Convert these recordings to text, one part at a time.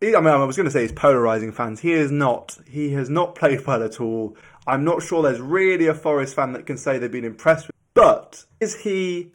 I was going to say he's polarising fans. He is not. He has not played well at all. I'm not sure there's really a Forest fan that can say they've been impressed with. But is he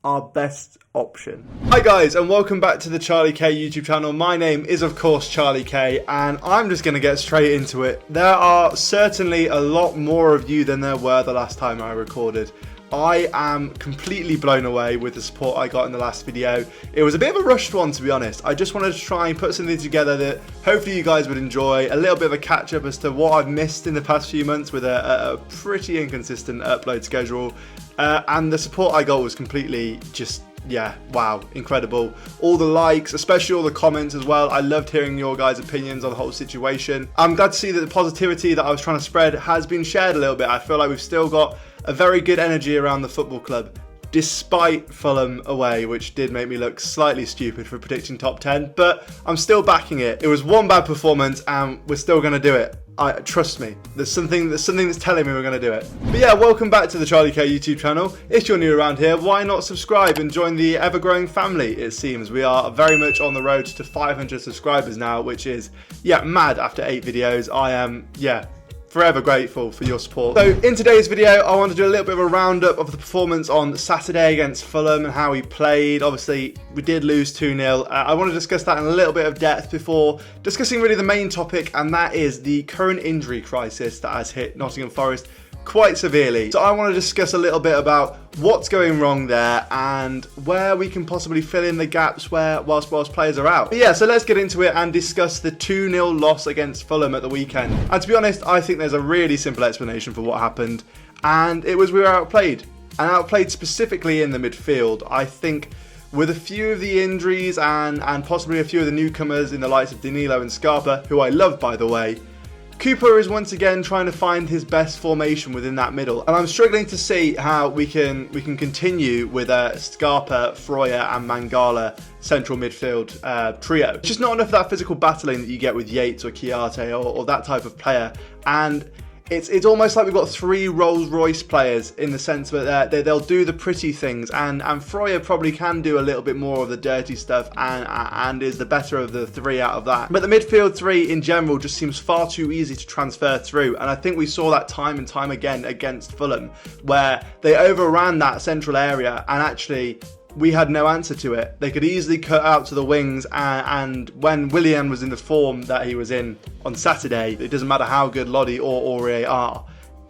our best option? Hi guys, and welcome back to the Charlie K YouTube channel. My name is of course Charlie K, and I'm just going to get straight into it. There are certainly a lot more of you than there were the last time I recorded. I am completely blown away with the support I got in the last video. It was a bit of a rushed one, to be honest. I just wanted to try and put something together that hopefully you guys would enjoy. A little bit of a catch up as to what I've missed in the past few months with a pretty inconsistent upload schedule. And the support I got was completely just, yeah, wow, incredible. All the likes, especially all the comments as well. I loved hearing your guys' opinions on the whole situation. I'm glad to see that the positivity that I was trying to spread has been shared a little bit. I feel like we've still got a very good energy around the football club, despite Fulham away, which did make me look slightly stupid for predicting top 10, but I'm still backing it. It was one bad performance and we're still going to do it. Trust me, there's something that's telling me we're going to do it. But yeah, welcome back to the Charlie K YouTube channel. If you're new around here, why not subscribe and join the ever-growing family? It seems we are very much on the road to 500 subscribers now, which is, yeah, mad after 8 videos. I am, yeah, forever grateful for your support. So in today's video, I want to do a little bit of a roundup of the performance on Saturday against Fulham and how he played. Obviously, we did lose 2-0. I want to discuss that in a little bit of depth before discussing really the main topic, and that is the current injury crisis that has hit Nottingham Forest quite severely. So I want to discuss a little bit about what's going wrong there and where we can possibly fill in the gaps whilst players are out. But yeah, so let's get into it and discuss the 2-0 loss against Fulham at the weekend. And to be honest, I think there's a really simple explanation for what happened, and it was we were outplayed, and outplayed specifically in the midfield. I think with a few of the injuries and possibly a few of the newcomers in the likes of Danilo and Scarpa, who I love by the way, Cooper is once again trying to find his best formation within that middle, and I'm struggling to see how we can continue with a Scarpa, Freuler and Mangala central midfield trio. It's just not enough of that physical battling that you get with Yates or Chiarte or that type of player, and it's almost like we've got 3 Rolls-Royce players in the sense that they'll do the pretty things, and Freuler probably can do a little bit more of the dirty stuff and is the better of the 3 out of that. But the midfield 3 in general just seems far too easy to transfer through, and I think we saw that time and time again against Fulham, where they overran that central area and actually we had no answer to it. They could easily cut out to the wings, and when Willian was in the form that he was in on Saturday, it doesn't matter how good Lodi or Aurier are,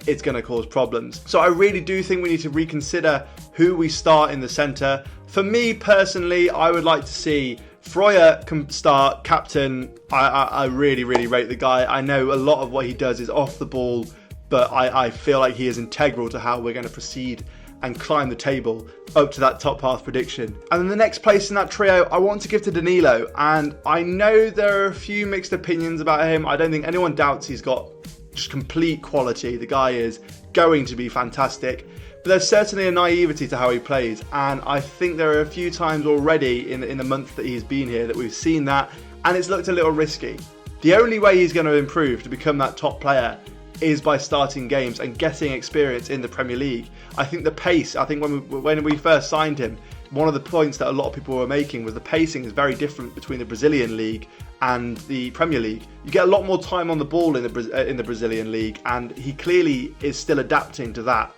it's going to cause problems. So I really do think we need to reconsider who we start in the centre. For me personally, I would like to see Freuler start captain. I really rate the guy. I know a lot of what he does is off the ball, but I feel like he is integral to how we're going to proceed and climb the table up to that top half prediction. And then the next place in that trio, I want to give to Danilo. And I know there are a few mixed opinions about him. I don't think anyone doubts he's got just complete quality. The guy is going to be fantastic. But there's certainly a naivety to how he plays. And I think there are a few times already in the month that he's been here that we've seen that, and it's looked a little risky. The only way he's going to improve to become that top player is by starting games and getting experience in the Premier League. I think the pace, when we first signed him, one of the points that a lot of people were making was the pacing is very different between the Brazilian League and the Premier League. You get a lot more time on the ball in the Brazilian League, and he clearly is still adapting to that.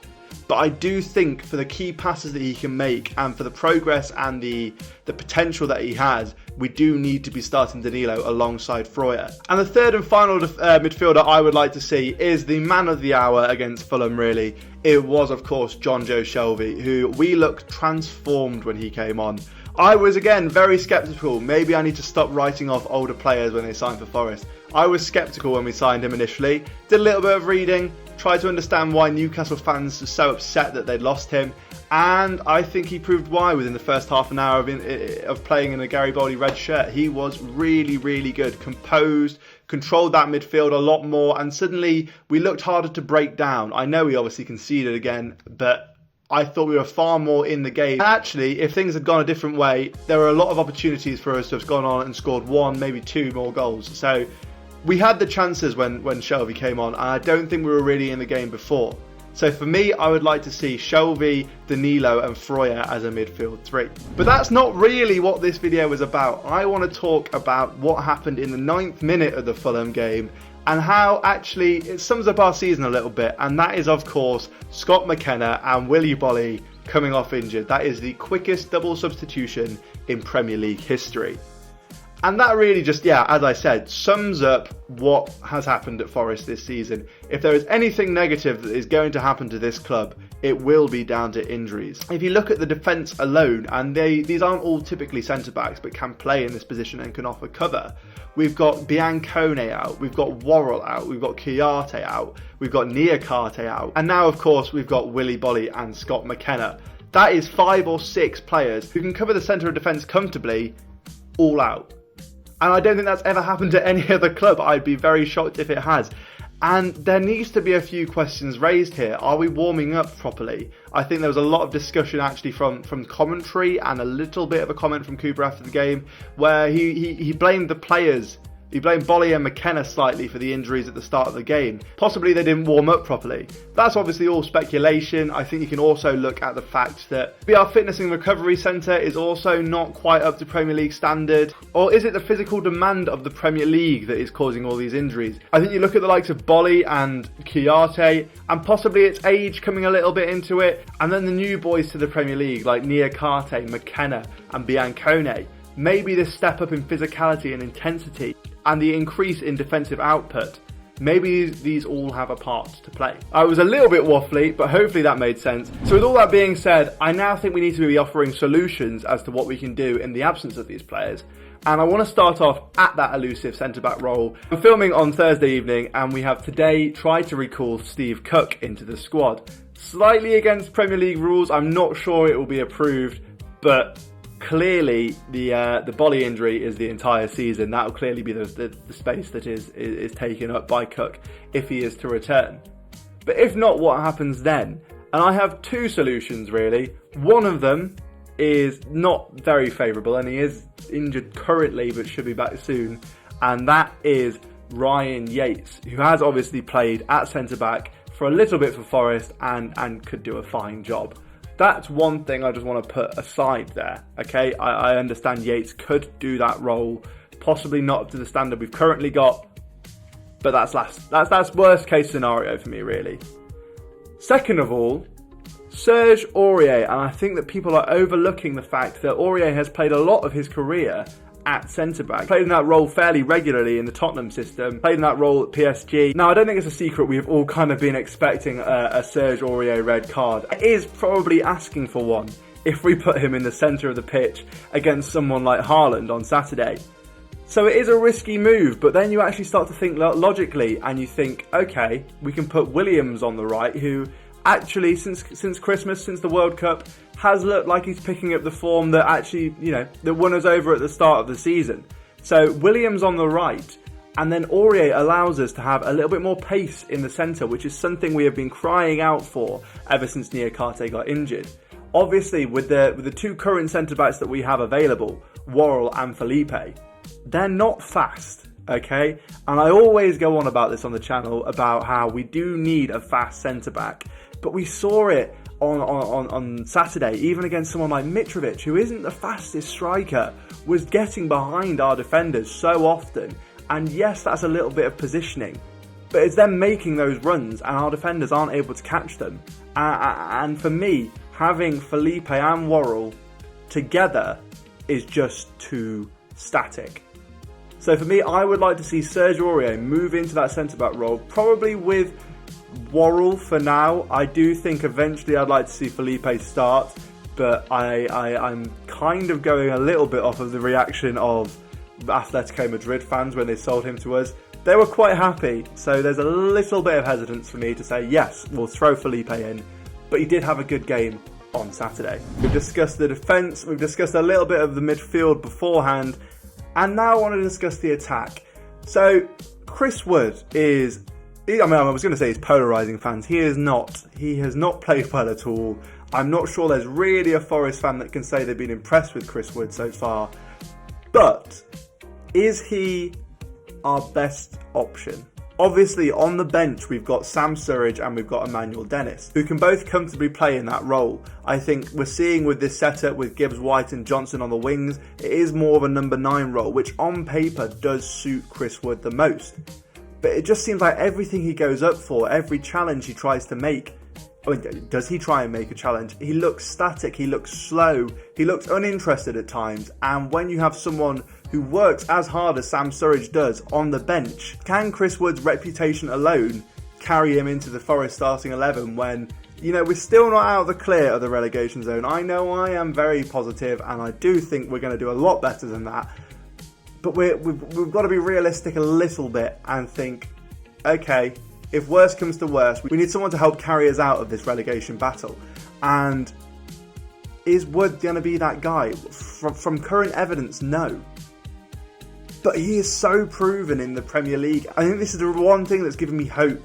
But I do think for the key passes that he can make and for the progress and the potential that he has, we do need to be starting Danilo alongside Freuler. And the third and final midfielder I would like to see is the man of the hour against Fulham, really. It was, of course, Jonjo Shelvey, who we looked transformed when he came on. I was, again, very sceptical. Maybe I need to stop writing off older players when they sign for Forest. I was sceptical when we signed him initially. Did a little bit of reading, tried to understand why Newcastle fans were so upset that they'd lost him, and I think he proved why within the first half an hour of playing in a Garibaldi red shirt. He was really good, composed, controlled that midfield a lot more, and suddenly we looked harder to break down. I know we obviously conceded again, but I thought we were far more in the game. Actually, if things had gone a different way, there were a lot of opportunities for us to have gone on and scored 1, maybe 2 more goals. So we had the chances when Shelvey came on, and I don't think we were really in the game before. So for me, I would like to see Shelvey, Danilo and Freuler as a midfield three. But that's not really what this video is about. I want to talk about what happened in the 9th minute of the Fulham game and how actually it sums up our season a little bit. And that is, of course, Scott McKenna and Willy Bolly coming off injured. That is the quickest double substitution in Premier League history. And that really just, as I said, sums up what has happened at Forest this season. If there is anything negative that is going to happen to this club, it will be down to injuries. If you look at the defence alone, and these aren't all typically centre-backs, but can play in this position and can offer cover. We've got Biancone out, we've got Worrell out, we've got Kouyaté out, we've got Niakate out, and now, of course, we've got Willy Bolly and Scott McKenna. That is 5 or 6 players who can cover the centre of defence comfortably, all out. And I don't think that's ever happened to any other club. I'd be very shocked if it has. And there needs to be a few questions raised here. Are we warming up properly? I think there was a lot of discussion actually from commentary and a little bit of a comment from Cooper after the game where he blamed the players. He blamed Bolly and McKenna slightly for the injuries at the start of the game. Possibly they didn't warm up properly. That's obviously all speculation. I think you can also look at the fact that our Fitness and Recovery Centre is also not quite up to Premier League standard. Or is it the physical demand of the Premier League that is causing all these injuries? I think you look at the likes of Bolly and Kouyaté, and possibly it's age coming a little bit into it. And then the new boys to the Premier League like Niakate, McKenna and Biancone. Maybe this step up in physicality and intensity and the increase in defensive output, maybe these all have a part to play. I was a little bit waffly, but hopefully that made sense. So with all that being said, I now think we need to be offering solutions as to what we can do in the absence of these players. And I want to start off at that elusive centre-back role. I'm filming on Thursday evening and we have today tried to recall Steve Cook into the squad. Slightly against Premier League rules, I'm not sure it will be approved, but clearly the Bolly injury is the entire season. That will clearly be the space that is taken up by Cook if he is to return. But if not, what happens then? And I have 2 solutions really. One of them is not very favourable and he is injured currently but should be back soon, and that is Ryan Yates, who has obviously played at centre-back for a little bit for Forest and could do a fine job. That's one thing I just want to put aside there, okay? I understand Yates could do that role, possibly not up to the standard we've currently got, but that's worst case scenario for me, really. Second of all, Serge Aurier, and I think that people are overlooking the fact that Aurier has played a lot of his career at centre-back. Played in that role fairly regularly in the Tottenham system, played in that role at PSG. Now, I don't think it's a secret we've all kind of been expecting a Serge Aurier red card. It is probably asking for one if we put him in the centre of the pitch against someone like Haaland on Saturday. So it is a risky move, but then you actually start to think logically and you think, okay, we can put Williams on the right, who actually since Christmas, since the World Cup, has looked like he's picking up the form that actually, that won us over at the start of the season. So Williams on the right, and then Aurier allows us to have a little bit more pace in the centre, which is something we have been crying out for ever since Niakate got injured. Obviously, with the 2 current centre-backs that we have available, Worrell and Felipe, they're not fast, okay? And I always go on about this on the channel, about how we do need a fast centre-back. But we saw it on Saturday, even against someone like Mitrovic, who isn't the fastest striker, was getting behind our defenders so often. And yes, that's a little bit of positioning, but it's them making those runs and our defenders aren't able to catch them. And for me, having Felipe and Worrell together is just too static. So for me, I would like to see Serge Aurier move into that centre-back role, probably with Worrell for now. I do think eventually I'd like to see Felipe start, but I'm kind of going a little bit off of the reaction of Atletico Madrid fans when they sold him to us. They were quite happy, so there's a little bit of hesitance for me to say, yes, we'll throw Felipe in, but he did have a good game on Saturday. We've discussed the defence, we've discussed a little bit of the midfield beforehand, and now I want to discuss the attack. So, Chris Wood is, I was going to say he's polarising fans. He has not played well at all. I'm not sure there's really a Forest fan that can say they've been impressed with Chris Wood so far. But is he our best option? Obviously, on the bench, we've got Sam Sturridge and we've got Emmanuel Dennis, who can both comfortably play in that role. I think we're seeing with this setup with Gibbs White and Johnson on the wings, it is more of a number 9 role, which on paper does suit Chris Wood the most. But it just seems like everything he goes up for, every challenge he tries to make, I mean, does he try and make a challenge? He looks static, he looks slow, he looks uninterested at times. And when you have someone who works as hard as Sam Sturridge does on the bench, can Chris Wood's reputation alone carry him into the Forest starting 11 when, you know, we're still not out of the clear of the relegation zone? I know I am very positive and I do think we're going to do a lot better than that. But we've got to be realistic a little bit and think, okay, if worse comes to worse, we need someone to help carry us out of this relegation battle. And is Wood going to be that guy? From current evidence, no. But he is so proven in the Premier League. I think this is the one thing that's given me hope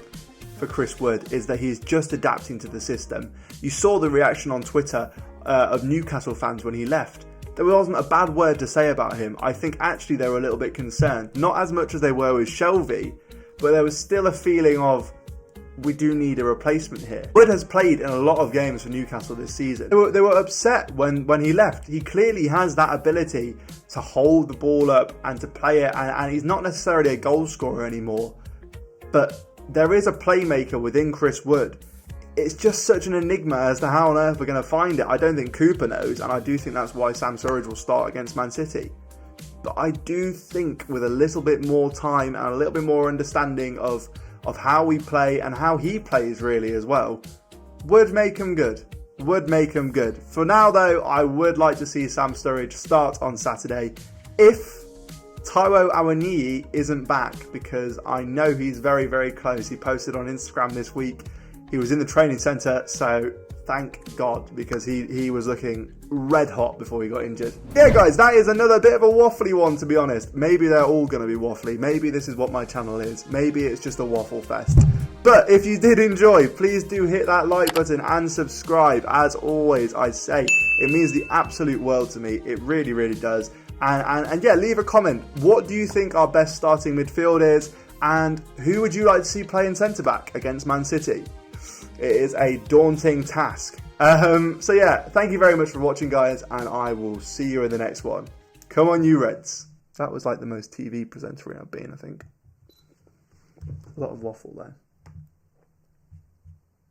for Chris Wood, is that he's just adapting to the system. You saw the reaction on Twitter of Newcastle fans when he left. There wasn't a bad word to say about him. I think actually they were a little bit concerned. Not as much as they were with Shelvey, but there was still a feeling of, we do need a replacement here. Wood has played in a lot of games for Newcastle this season. They were upset when he left. He clearly has that ability to hold the ball up and to play it, and he's not necessarily a goal scorer anymore, but there is a playmaker within Chris Wood. It's just such an enigma as to how on earth we're going to find it. I don't think Cooper knows, and I do think that's why Sam Sturridge will start against Man City. But I do think with a little bit more time and a little bit more understanding of how we play and how he plays really as well, would make him good. Would make him good. For now though, I would like to see Sam Sturridge start on Saturday if Taiwo Awoniyi isn't back, because I know he's very, very close. He posted on Instagram this week. He was in the training centre, so thank God, because he was looking red hot before he got injured. Yeah guys, that is another bit of a waffly one, to be honest. Maybe they're all going to be waffly. Maybe this is what my channel is. Maybe it's just a waffle fest. But if you did enjoy, please do hit that like button and subscribe. As always, I say, it means the absolute world to me. It really, really does. And yeah, leave a comment. What do you think our best starting midfield is? And who would you like to see playing centre-back against Man City? It is a daunting task. So yeah, thank you very much for watching, guys, and I will see you in the next one. Come on, you Reds. That was like the most TV presenter I've been, I think. A lot of waffle there.